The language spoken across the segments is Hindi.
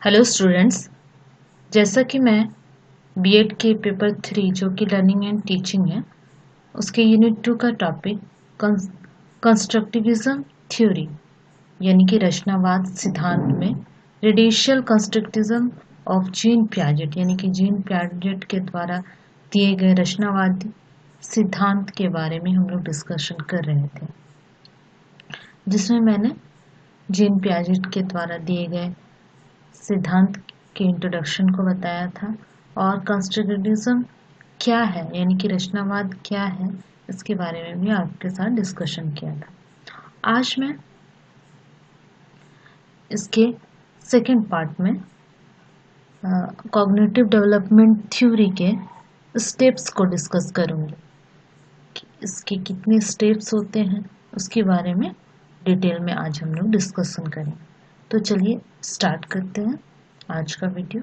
Hello students. जैसा कि मैं बीएड के पेपर 3 जो कि लर्निंग एंड टीचिंग है उसके यूनिट 2 का टॉपिक कंस्ट्रक्टिविज्म थ्योरी यानी कि रचनावाद सिद्धांत में रेडिशियल कंस्ट्रक्टिविज्म ऑफ जीन पियाजेट यानी कि जीन पियाजेट के द्वारा दिए गए रचनावादी सिद्धांत के बारे में हम लोग डिस्कशन कर रहे थे, जिसमें मैंने जीन पियाजेट के द्वारा दिए गए सिद्धांत के इंट्रोडक्शन को बताया था और कंस्ट्रक्टिविज्म क्या है यानी कि रचनावाद क्या है इसके बारे में भी आपके साथ डिस्कशन किया था। आज मैं इसके सेकंड पार्ट में कॉग्निटिव डेवलपमेंट थ्योरी के स्टेप्स को डिस्कस करूंगी कि इसके कितने स्टेप्स होते हैं उसके बारे में डिटेल में आज हम लोग डिस्कशन करेंगे। तो चलिए स्टार्ट करते हैं आज का वीडियो।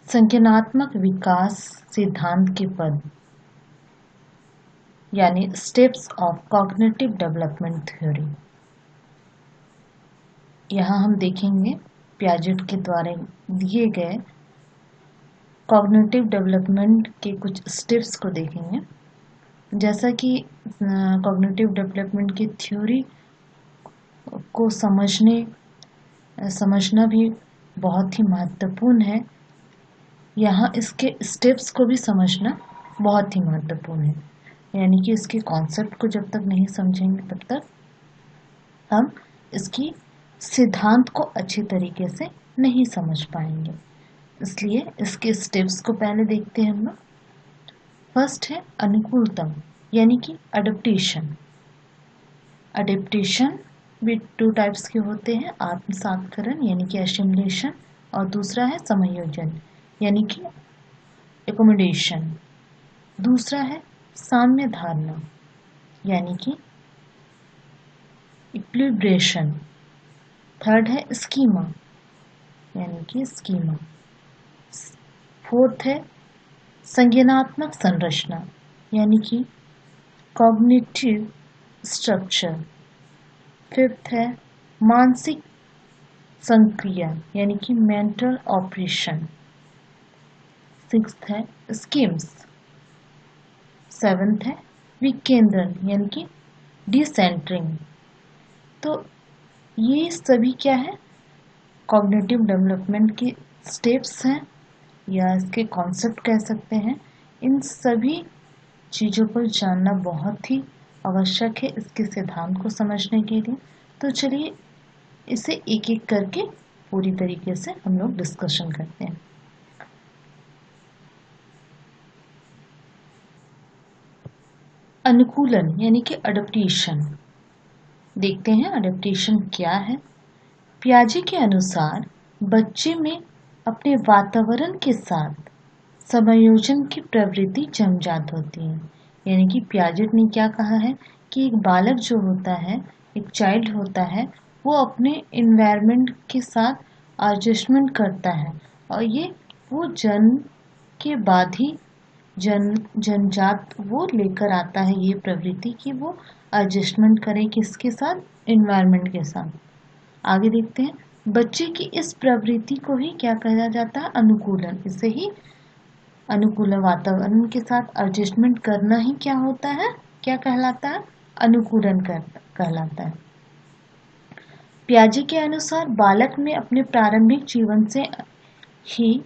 संज्ञानात्मक विकास सिद्धांत के पद यानी steps of cognitive development theory. यहाँ हम देखेंगे पियाजेट के द्वारा दिए गए कॉग्निटिव डेवलपमेंट के कुछ स्टेप्स को देखेंगे। जैसा कि कॉग्निटिव डेवलपमेंट की थ्योरी को समझना भी बहुत ही महत्वपूर्ण है। यहाँ इसके स्टेप्स को भी समझना बहुत ही महत्वपूर्ण है, यानी कि इसके कॉन्सेप्ट को जब तक नहीं समझेंगे तब तक हम इसकी सिद्धांत को अच्छी तरीके से नहीं समझ पाएंगे। इसलिए इसके स्टेप्स को पहले देखते हैं हम लोग। फर्स्ट है अनुकूलतम यानी कि अडेप्टेशन। अडेप्टेशन भी 2 टाइप्स के होते हैं, आत्मसातकरण यानी कि एसिमिलेशन और दूसरा है समायोजन यानी कि एकोमोडेशन। दूसरा है साम्य धारणा यानी कि इक्विलिब्रेशन। थर्ड है स्कीमा यानी कि स्कीमा। फोर्थ है संज्ञानात्मक संरचना यानी कि कॉग्निटिव स्ट्रक्चर। फिफ्थ है मानसिक संक्रिया यानी कि मेंटल ऑपरेशन। सिक्स्थ है स्कीम्स। सेवेंथ है विकेंद्रण यानी कि डिसेंटरिंग। तो ये सभी क्या है, कॉग्निटिव डेवलपमेंट की स्टेप्स हैं या इसके कॉन्सेप्ट कह सकते हैं। इन सभी चीज़ों को जानना बहुत ही आवश्यक है इसके सिद्धांत को समझने के लिए। तो चलिए इसे एक एक करके पूरी तरीके से हम लोग डिस्कशन करते हैं। अनुकूलन यानी कि अडेप्टेशन। देखते हैं अडेप्टेशन क्या है। पियाजे के अनुसार बच्चे में अपने वातावरण के साथ समायोजन की प्रवृत्ति जन्मजात होती है। यानी कि पियाजेट ने क्या कहा है कि एक बालक जो होता है, एक चाइल्ड होता है, वो अपने इन्वायरमेंट के साथ एडजस्टमेंट करता है और ये वो जन्म के बाद ही जन्मजात वो लेकर आता है ये प्रवृत्ति कि वो एडजस्टमेंट करे किसके साथ, इन्वायरमेंट के साथ। आगे देखते हैं, बच्चे की इस प्रवृत्ति को ही क्या कहा जाता है, अनुकूलन। इसे ही अनुकूल वातावरण के साथ एडजस्टमेंट करना ही क्या होता है, क्या कहलाता है, अनुकूलन कहलाता है। पियाजे के अनुसार बालक में अपने प्रारंभिक जीवन से ही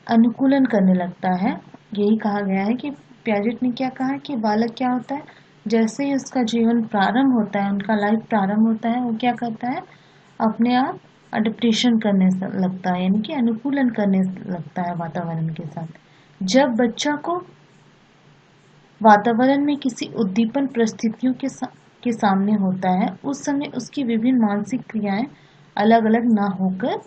अनुकूलन करने लगता है। यही कहा गया है कि पियाजेट ने क्या कहा कि बालक क्या होता है, जैसे ही उसका जीवन प्रारंभ होता है, उनका लाइफ प्रारंभ होता है, वो क्या करता है, अपने आप अडेप्टेशन करने लगता है यानी कि अनुकूलन करने लगता है वातावरण के साथ। जब बच्चा को वातावरण में किसी उद्दीपन परिस्थितियों के सामने होता है, उस समय उसकी विभिन्न मानसिक क्रियाएं अलग अलग ना होकर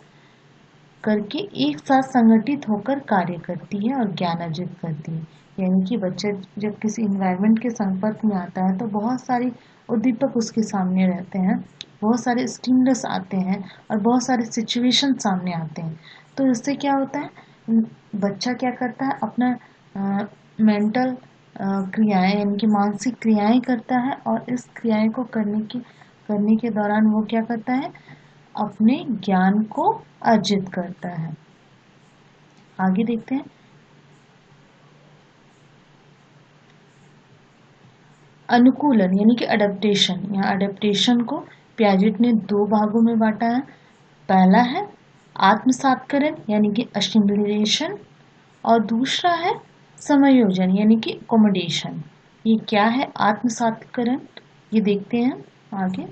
करके एक साथ संगठित होकर कार्य करती है और ज्ञान अर्जित करती है। यानी कि बच्चा जब किसी इन्वायरमेंट के संपर्क में आता है तो बहुत सारे उद्दीपक उसके सामने रहते हैं, बहुत सारे स्टिमुलस आते हैं और बहुत सारे सिचुएशन सामने आते हैं। तो इससे क्या होता है, बच्चा क्या करता है, अपना मेंटल क्रियाएं यानी कि मानसिक क्रियाएं करता है और इस क्रियाएं को करने के दौरान वो क्या करता है, अपने ज्ञान को अर्जित करता है। आगे देखते हैं। अनुकूलन यानी कि अडेप्टेशन। यहाँ अडेप्टेशन को पियाजेट ने 2 भागों में बांटा है। पहला है आत्मसातकरण यानी कि असिमिलेशन, और दूसरा है समायोजन यानी कि एकोमोडेशन। ये क्या है आत्मसातकरण, ये देखते हैं आगे।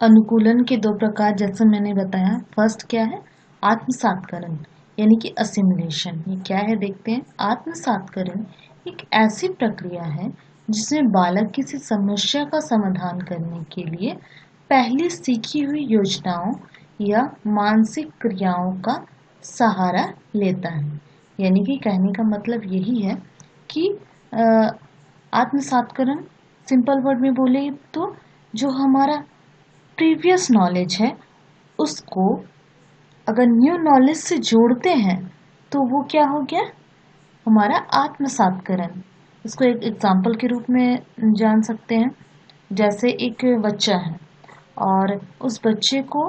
अनुकूलन के 2 प्रकार जैसे मैंने बताया। फर्स्ट क्या है आत्मसातकरण यानी कि असिमिलेशन। ये क्या है देखते हैं। आत्मसातकरण एक ऐसी प्रक्रिया है जिसमें बालक किसी समस्या का समाधान करने के लिए पहले सीखी हुई योजनाओं या मानसिक क्रियाओं का सहारा लेता है। यानी कि कहने का मतलब यही है कि आत्मसातकरण सिंपल वर्ड में बोले तो जो हमारा प्रीवियस नॉलेज है उसको अगर न्यू नॉलेज से जोड़ते हैं तो वो क्या हो गया हमारा आत्मसातकरण। इसको एक एग्जाम्पल के रूप में जान सकते हैं। जैसे एक बच्चा है और उस बच्चे को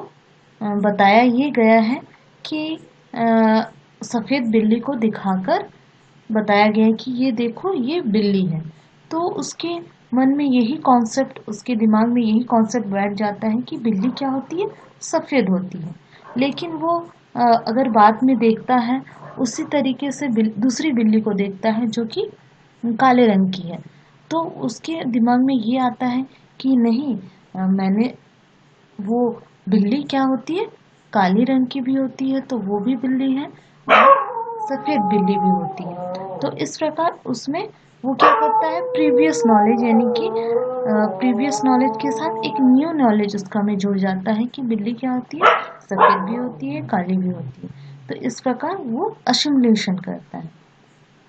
बताया ये गया है कि सफ़ेद बिल्ली को दिखाकर बताया गया है कि ये देखो ये बिल्ली है। तो उसके मन में यही कॉन्सेप्ट, उसके दिमाग में यही कॉन्सेप्ट बैठ जाता है कि बिल्ली क्या होती है, सफ़ेद होती है। लेकिन वो अगर बाद में देखता है उसी तरीके से दूसरी बिल्ली को देखता है जो कि काले रंग की है, तो उसके दिमाग में ये आता है कि नहीं मैंने वो बिल्ली क्या होती है, काले रंग की भी होती है तो वो भी बिल्ली है और सफ़ेद बिल्ली भी होती है। तो इस प्रकार उसमें वो क्या करता है प्रीवियस नॉलेज यानी कि प्रीवियस नॉलेज के साथ एक न्यू नॉलेज उसका में जुड़ जाता है कि बिल्ली क्या होती है, सफ़ेद भी होती है, काली भी होती है। तो इस प्रकार वो असिमिलेशन करता है,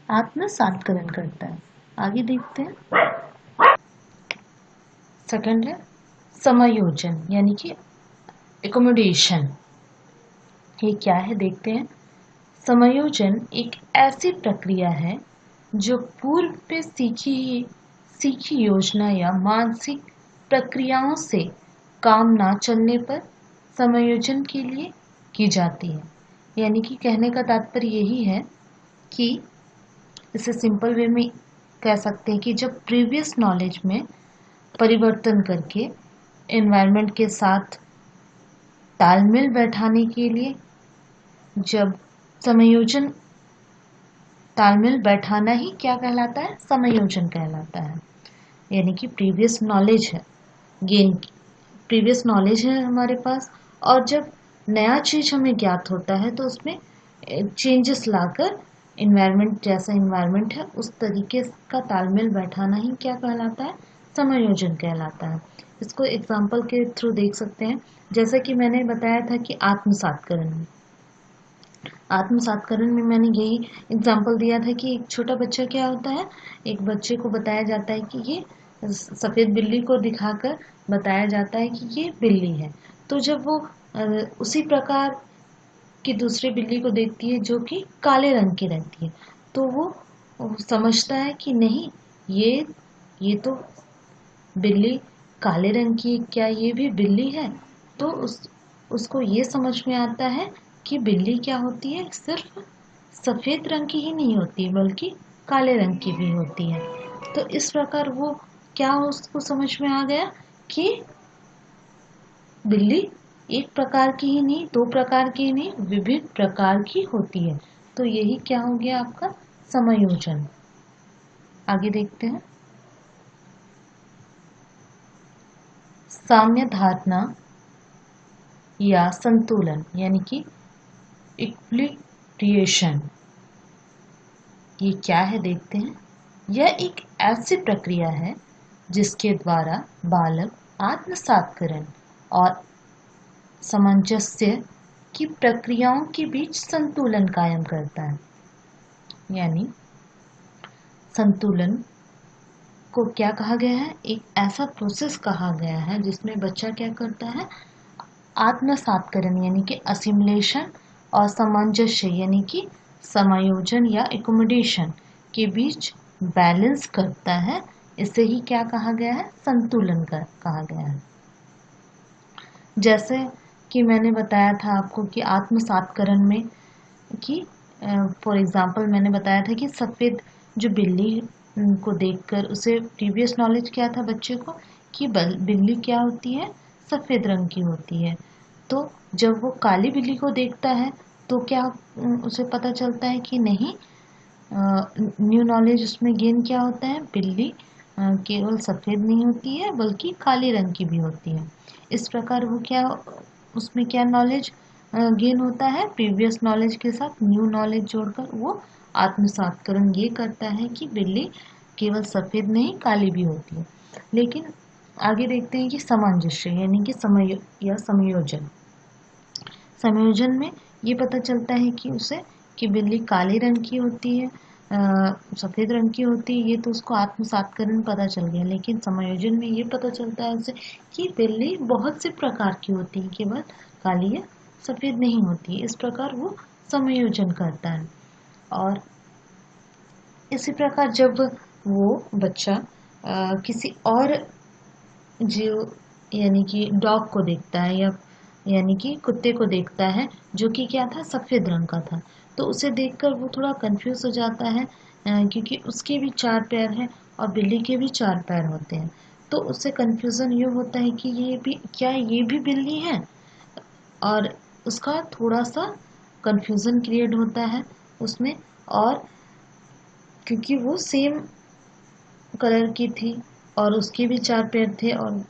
आत्मसातकरण करता है। आगे देखते हैं। सेकंड है समायोजन यानी कि एकोमोडेशन। ये क्या है देखते हैं। समायोजन एक ऐसी प्रक्रिया है जो पूर्व में सीखी योजना या मानसिक प्रक्रियाओं से काम ना चलने पर समायोजन के लिए की जाती है। यानी कि कहने का तात्पर्य यही है कि इसे सिंपल वे में कह सकते हैं कि जब प्रीवियस नॉलेज में परिवर्तन करके एनवायरनमेंट के साथ तालमेल बैठाने के लिए जब समायोजन, तालमेल बैठाना ही क्या कहलाता है, समायोजन कहलाता है। यानी कि प्रीवियस नॉलेज है प्रीवियस नॉलेज है हमारे पास, और जब नया चीज़ हमें ज्ञात होता है तो उसमें चेंजेस लाकर इन्वायरमेंट, जैसा इन्वायरमेंट है उस तरीके का तालमेल बैठाना ही क्या कहलाता है, समायोजन कहलाता है। इसको एग्जाम्पल के थ्रू देख सकते हैं। जैसा कि मैंने बताया था कि आत्मसातकरण में मैंने यही एग्जाम्पल दिया था कि एक छोटा बच्चा क्या होता है, एक बच्चे को बताया जाता है कि ये सफ़ेद बिल्ली को दिखाकर बताया जाता है कि ये बिल्ली है। तो जब वो उसी प्रकार की दूसरी बिल्ली को देखती है जो कि काले रंग की रहती है, तो वो समझता है कि नहीं ये तो बिल्ली काले रंग की, क्या ये भी बिल्ली है। तो उसको ये समझ में आता है कि बिल्ली क्या होती है, सिर्फ सफ़ेद रंग की ही नहीं होती बल्कि काले रंग की भी होती है। तो इस प्रकार वो क्या उसको समझ में आ गया कि बिल्ली एक प्रकार की ही नहीं, 2 प्रकार की ही नहीं, विभिन्न प्रकार की होती है। तो यही क्या हो गया आपका समायोजन। आगे देखते हैं। साम्य धारणा या संतुलन यानी कि इक्विलिब्रिएशन। ये क्या है देखते हैं। यह एक ऐसी प्रक्रिया है जिसके द्वारा बालक आत्मसातकरण और सामंजस्य की प्रक्रियाओं के बीच संतुलन कायम करता है। यानी संतुलन को क्या कहा गया है, एक ऐसा प्रोसेस कहा गया है जिसमें बच्चा क्या करता है, आत्मसातकरण यानी कि असिमिलेशन और सामंजस्य यानी कि समायोजन या एकोमोडेशन के बीच बैलेंस करता है। इसे ही क्या कहा गया है, संतुलन कहा गया है। जैसे कि मैंने बताया था आपको कि आत्मसातकरण में कि फॉर एग्जांपल मैंने बताया था कि सफ़ेद जो बिल्ली को देखकर उसे प्रीवियस नॉलेज क्या था बच्चे को कि बिल्ली क्या होती है, सफ़ेद रंग की होती है। तो जब वो काली बिल्ली को देखता है तो क्या उसे पता चलता है कि नहीं, न्यू नॉलेज उसमें गेन क्या होता है, बिल्ली केवल सफ़ेद नहीं होती है बल्कि काले रंग की भी होती है। इस प्रकार वो क्या, उसमें क्या नॉलेज गेन होता है, प्रीवियस नॉलेज के साथ न्यू नॉलेज जोड़कर वो आत्मसातकरण ये करता है कि बिल्ली केवल सफ़ेद नहीं काली भी होती है। लेकिन आगे देखते हैं कि सामंजस्य यानी कि समय या संयोजन। संयोजन में ये पता चलता है कि उसे कि बिल्ली काले रंग की होती है, सफ़ेद रंग की होती है, ये तो उसको आत्मसातकरण पता चल गया। लेकिन समायोजन में ये पता चलता है उसे कि बिल्ली बहुत से प्रकार की होती है, केवल काली या सफ़ेद नहीं होती। इस प्रकार वो समायोजन करता है। और इसी प्रकार जब वो बच्चा किसी और जीव यानी कि डॉग को देखता है या यानी कि कुत्ते को देखता है जो कि क्या था, सफ़ेद रंग का था, तो उसे देखकर वो थोड़ा कंफ्यूज हो जाता है क्योंकि उसके भी 4 पैर हैं और बिल्ली के भी 4 पैर होते हैं। तो उससे कंफ्यूजन ये होता है कि ये भी बिल्ली है, और उसका थोड़ा सा कंफ्यूजन क्रिएट होता है उसमें। और क्योंकि वो सेम कलर की थी और उसके भी 4 पैर थे और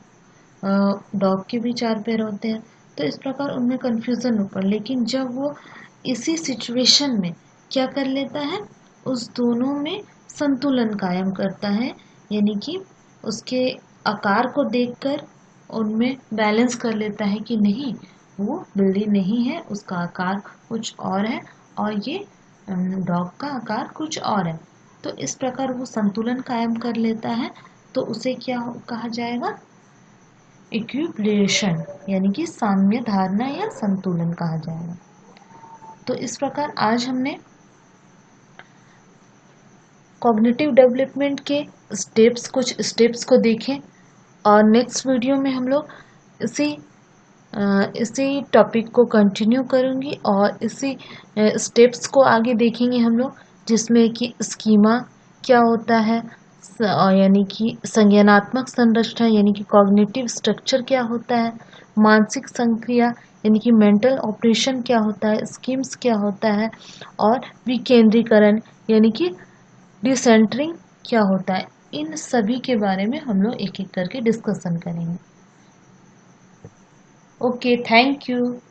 डॉग के भी 4 पैर होते हैं, तो इस प्रकार उनमें कन्फ्यूज़न ऊपर। लेकिन जब वो इसी सिचुएशन में क्या कर लेता है, उस दोनों में संतुलन कायम करता है, यानी कि उसके आकार को देखकर उनमें बैलेंस कर लेता है कि नहीं, वो बिल्ली नहीं है, उसका आकार कुछ और है और ये डॉग का आकार कुछ और है। तो इस प्रकार वो संतुलन कायम कर लेता है, तो उसे क्या कहा जाएगा, इक्विलिब्रेशन यानी कि साम्य धारणा या संतुलन कहा जाएगा। तो इस प्रकार आज हमने कॉग्निटिव डेवलपमेंट के कुछ स्टेप्स को देखें और नेक्स्ट वीडियो में हम लोग इसी टॉपिक को कंटिन्यू करूँगी और इसी स्टेप्स को आगे देखेंगे हम लोग, जिसमें कि स्कीमा क्या होता है, यानी कि संज्ञानात्मक संरचना यानी कि कॉग्निटिव स्ट्रक्चर क्या होता है, मानसिक संक्रिया यानी कि मेंटल ऑपरेशन क्या होता है, स्कीम्स क्या होता है, और विकेंद्रीकरण यानी कि डिसेंटरिंग क्या होता है। इन सभी के बारे में हम लोग एक एक करके डिस्कशन करेंगे। Okay, thank you.